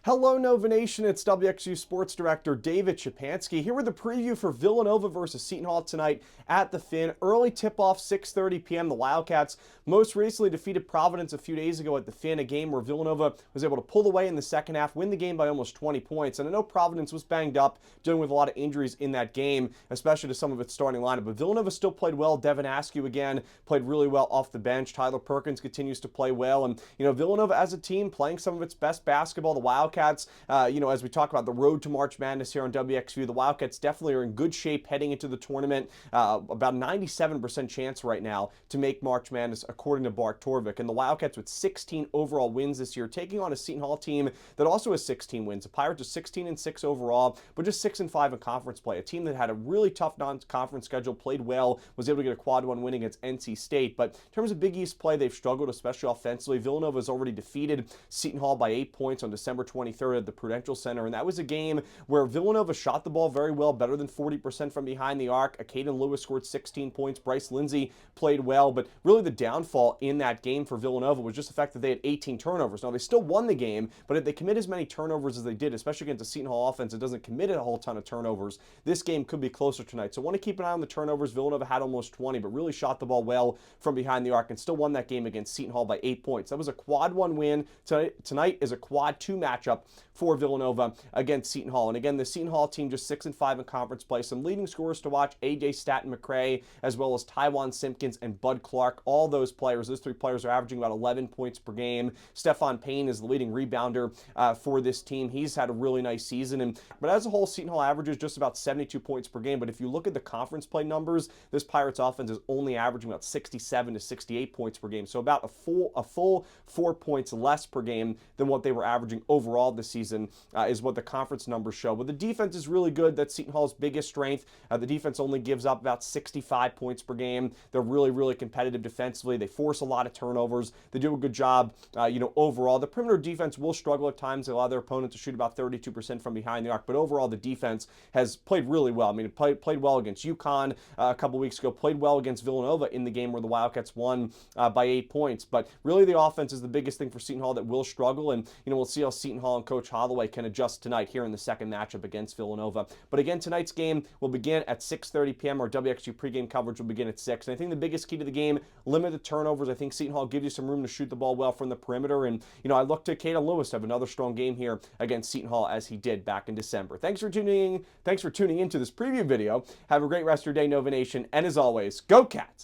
Hello, Nova Nation. It's WXVU Sports Director David Szczepanski here with a preview for Villanova versus Seton Hall tonight at the Finn. Early tip-off, 6:30 p.m. The Wildcats most recently defeated Providence a few days ago at the Finn, a game where Villanova was able to pull away in the second half, win the game by almost 20 points. And I know Providence was banged up, dealing with a lot of injuries in that game, especially to some of its starting lineup. But Villanova still played well. Devin Askew again played really well off the bench. Tyler Perkins continues to play well. And, Villanova as a team playing some of its best basketball. The Wildcats, as we talk about the road to March Madness here on WXVU, the Wildcats definitely are in good shape heading into the tournament. About 97% chance right now to make March Madness, according to Bart Torvik. And the Wildcats with 16 overall wins this year, taking on a Seton Hall team that also has 16 wins. The Pirates are 16-6 overall, but just 6-5 in conference play. A team that had a really tough non-conference schedule, played well, was able to get a quad one win against NC State. But in terms of Big East play, they've struggled, especially offensively. Villanova has already defeated Seton Hall by 8 points on December 23rd at the Prudential Center, and that was a game where Villanova shot the ball very well, better than 40% from behind the arc. Caden Lewis scored 16 points. Bryce Lindsey played well, but really the downfall in that game for Villanova was just the fact that they had 18 turnovers. Now, they still won the game, but if they commit as many turnovers as they did, especially against the Seton Hall offense, it doesn't commit a whole ton of turnovers. This game could be closer tonight, so I want to keep an eye on the turnovers. Villanova had almost 20, but really shot the ball well from behind the arc and still won that game against Seton Hall by 8 points. That was a quad one win. Tonight is a quad two matchup for Villanova against Seton Hall. And again, the Seton Hall team just 6-5 in conference play. Some leading scorers to watch: AJ Staten McCray, as well as Tywan Simpkins and Bud Clark. All those three players are averaging about 11 points per game. Stephon Payne is the leading rebounder for this team. He's had a really nice season. But as a whole, Seton Hall averages just about 72 points per game. But if you look at the conference play numbers, this Pirates offense is only averaging about 67 to 68 points per game. So about a full 4 points less per game than what they were averaging overall this season is what the conference numbers show. But the defense is really good. That's Seton Hall's biggest strength. The defense only gives up about 65 points per game. They're really, really competitive defensively. They force a lot of turnovers. They do a good job, overall. The perimeter defense will struggle at times. They allow their opponent to shoot about 32% from behind the arc. But overall, the defense has played really well. I mean, it played well against UConn a couple weeks ago, played well against Villanova in the game where the Wildcats won by 8 points. But really, the offense is the biggest thing for Seton Hall that will struggle. And, we'll see how Seton Hall and Coach Holloway can adjust tonight here in the second matchup against Villanova. But again, tonight's game will begin at 6:30 p.m. Our WXU pregame coverage will begin at 6. And I think the biggest key to the game, limit the turnovers. I think Seton Hall gives you some room to shoot the ball well from the perimeter. And, I look to Caden Lewis to have another strong game here against Seton Hall as he did back in December. Thanks for tuning into this preview video. Have a great rest of your day, Nova Nation. And as always, go Cats!